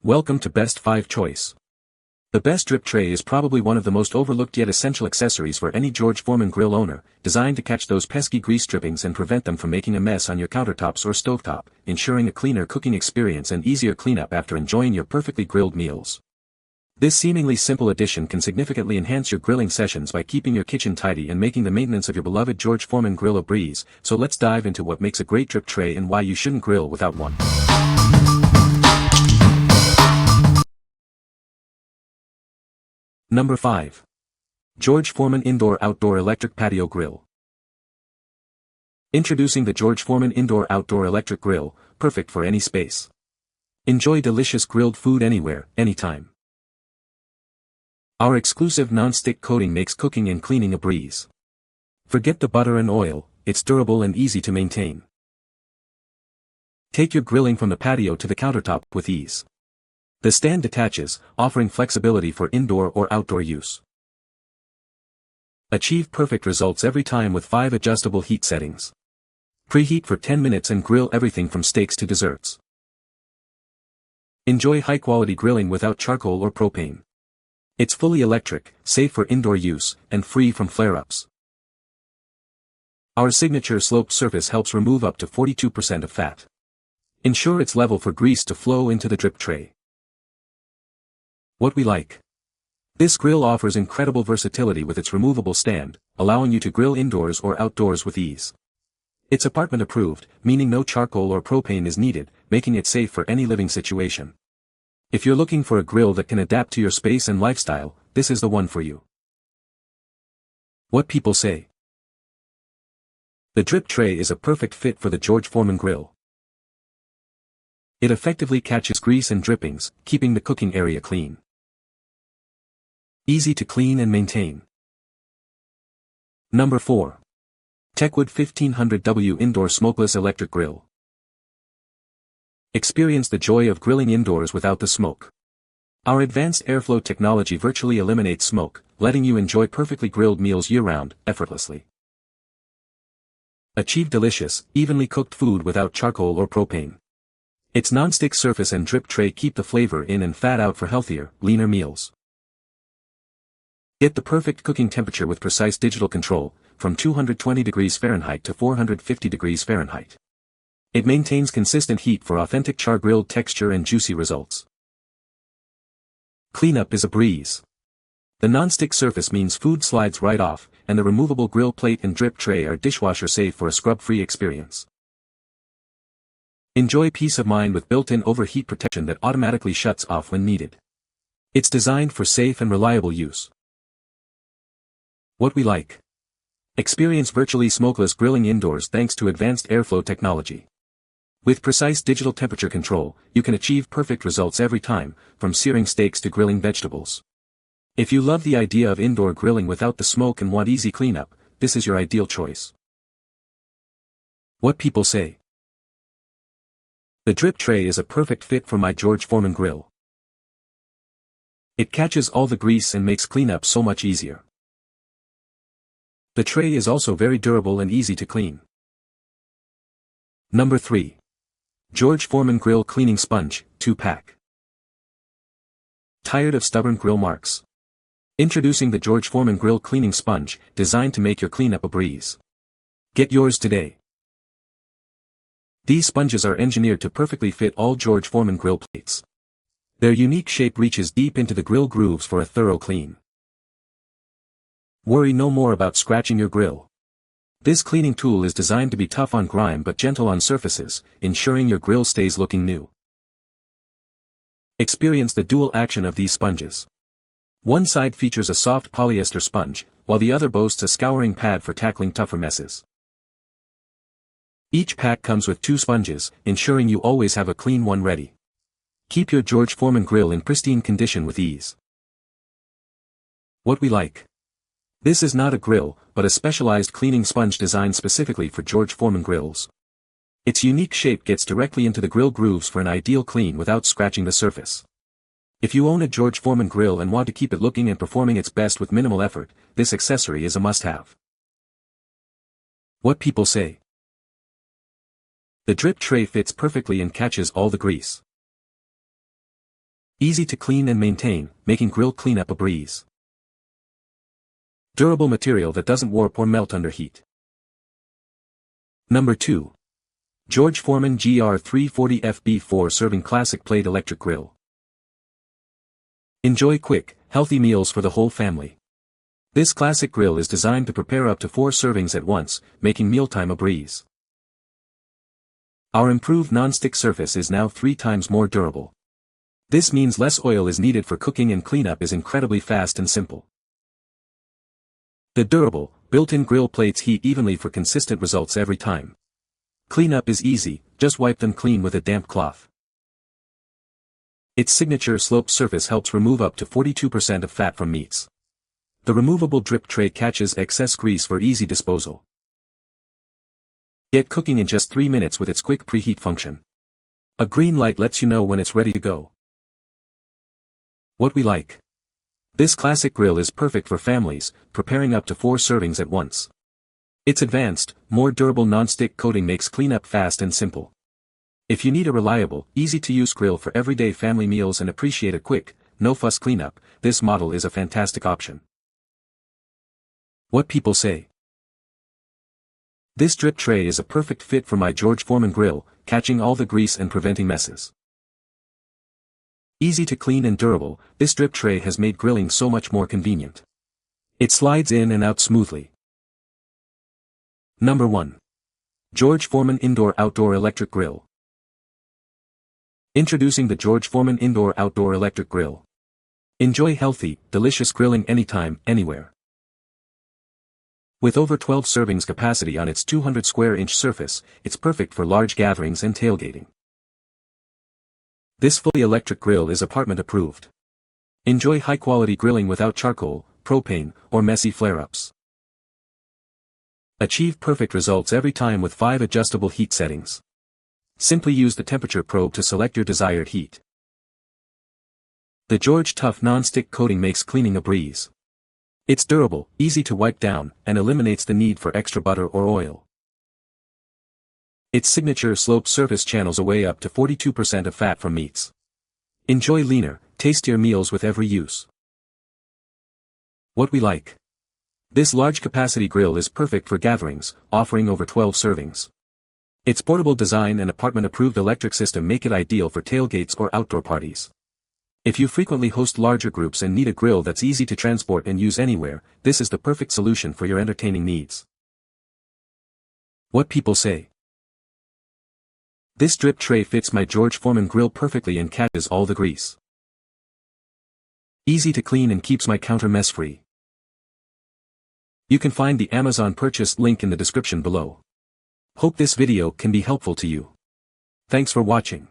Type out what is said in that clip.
Welcome to Best 5 Choice. The Best Drip Tray is probably one of the most overlooked yet essential accessories for any George Foreman Grill owner, designed to catch those pesky grease drippings and prevent them from making a mess on your countertops or stovetop, ensuring a cleaner cooking experience and easier cleanup after enjoying your perfectly grilled meals. This seemingly simple addition can significantly enhance your grilling sessions by keeping your kitchen tidy and making the maintenance of your beloved George Foreman Grill a breeze. So let's dive into what makes a great drip tray and why you shouldn't grill without one. Number 5. George Foreman Indoor-Outdoor Electric Patio Grill. Introducing the George Foreman Indoor-Outdoor Electric Grill, perfect for any space. Enjoy delicious grilled food anywhere, anytime. Our exclusive non-stick coating makes cooking and cleaning a breeze. Forget the butter and oil, it's durable and easy to maintain. Take your grilling from the patio to the countertop with ease. The stand detaches, offering flexibility for indoor or outdoor use. Achieve perfect results every time with 5 adjustable heat settings. Preheat for 10 minutes and grill everything from steaks to desserts. Enjoy high-quality grilling without charcoal or propane. It's fully electric, safe for indoor use, and free from flare-ups. Our signature sloped surface helps remove up to 42% of fat. Ensure it's level for grease to flow into the drip tray. What we like. This grill offers incredible versatility with its removable stand, allowing you to grill indoors or outdoors with ease. It's apartment approved, meaning no charcoal or propane is needed, making it safe for any living situation. If you're looking for a grill that can adapt to your space and lifestyle, this is the one for you. What people say. The drip tray is a perfect fit for the George Foreman Grill. It effectively catches grease and drippings, keeping the cooking area clean. Easy to clean and maintain. Number 4. Techwood 1500W Indoor Smokeless Electric Grill. Experience the joy of grilling indoors without the smoke. Our advanced airflow technology virtually eliminates smoke, letting you enjoy perfectly grilled meals year-round, effortlessly. Achieve delicious, evenly cooked food without charcoal or propane. Its non-stick surface and drip tray keep the flavor in and fat out for healthier, leaner meals. Get the perfect cooking temperature with precise digital control, from 220 degrees Fahrenheit to 450 degrees Fahrenheit. It maintains consistent heat for authentic char-grilled texture and juicy results. Cleanup is a breeze. The non-stick surface means food slides right off, and the removable grill plate and drip tray are dishwasher safe for a scrub-free experience. Enjoy peace of mind with built-in overheat protection that automatically shuts off when needed. It's designed for safe and reliable use. What we like. Experience virtually smokeless grilling indoors thanks to advanced airflow technology. With precise digital temperature control, you can achieve perfect results every time, from searing steaks to grilling vegetables. If you love the idea of indoor grilling without the smoke and want easy cleanup, this is your ideal choice. What people say. The drip tray is a perfect fit for my George Foreman Grill. It catches all the grease and makes cleanup so much easier. The tray is also very durable and easy to clean. Number 3. George Foreman Grill Cleaning Sponge, 2-pack. Tired of stubborn grill marks? Introducing the George Foreman Grill Cleaning Sponge, designed to make your cleanup a breeze. Get yours today. These sponges are engineered to perfectly fit all George Foreman grill plates. Their unique shape reaches deep into the grill grooves for a thorough clean. Worry no more about scratching your grill. This cleaning tool is designed to be tough on grime but gentle on surfaces, ensuring your grill stays looking new. Experience the dual action of these sponges. One side features a soft polyester sponge, while the other boasts a scouring pad for tackling tougher messes. Each pack comes with 2 sponges, ensuring you always have a clean one ready. Keep your George Foreman grill in pristine condition with ease. What we like. This is not a grill, but a specialized cleaning sponge designed specifically for George Foreman grills. Its unique shape gets directly into the grill grooves for an ideal clean without scratching the surface. If you own a George Foreman grill and want to keep it looking and performing its best with minimal effort, this accessory is a must-have. What people say. The drip tray fits perfectly and catches all the grease. Easy to clean and maintain, making grill cleanup a breeze. Durable material that doesn't warp or melt under heat. Number 2. George Foreman GR340 FB4 Serving Classic Plate Electric Grill. Enjoy quick, healthy meals for the whole family. This classic grill is designed to prepare up to 4 servings at once, making mealtime a breeze. Our improved non-stick surface is now 3 times more durable. This means less oil is needed for cooking and cleanup is incredibly fast and simple. The durable, built-in grill plates heat evenly for consistent results every time. Cleanup is easy, just wipe them clean with a damp cloth. Its signature sloped surface helps remove up to 42% of fat from meats. The removable drip tray catches excess grease for easy disposal. Get cooking in just 3 minutes with its quick preheat function. A green light lets you know when it's ready to go. What we like. This classic grill is perfect for families, preparing up to 4 servings at once. Its advanced, more durable non-stick coating makes cleanup fast and simple. If you need a reliable, easy-to-use grill for everyday family meals and appreciate a quick, no-fuss cleanup, this model is a fantastic option. What people say. This drip tray is a perfect fit for my George Foreman grill, catching all the grease and preventing messes. Easy to clean and durable, this drip tray has made grilling so much more convenient. It slides in and out smoothly. Number 1. George Foreman Indoor-Outdoor Electric Grill. Introducing the George Foreman Indoor-Outdoor Electric Grill. Enjoy healthy, delicious grilling anytime, anywhere. With over 12 servings capacity on its 200 square inch surface, it's perfect for large gatherings and tailgating. This fully electric grill is apartment approved. Enjoy high-quality grilling without charcoal, propane, or messy flare-ups. Achieve perfect results every time with 5 adjustable heat settings. Simply use the temperature probe to select your desired heat. The George Tough non-stick coating makes cleaning a breeze. It's durable, easy to wipe down, and eliminates the need for extra butter or oil. Its signature sloped surface channels away up to 42% of fat from meats. Enjoy leaner, tastier meals with every use. What we like. This large capacity grill is perfect for gatherings, offering over 12 servings. Its portable design and apartment-approved electric system make it ideal for tailgates or outdoor parties. If you frequently host larger groups and need a grill that's easy to transport and use anywhere, this is the perfect solution for your entertaining needs. What people say. This drip tray fits my George Foreman grill perfectly and catches all the grease. Easy to clean and keeps my counter mess-free. You can find the Amazon purchase link in the description below. Hope this video can be helpful to you. Thanks for watching.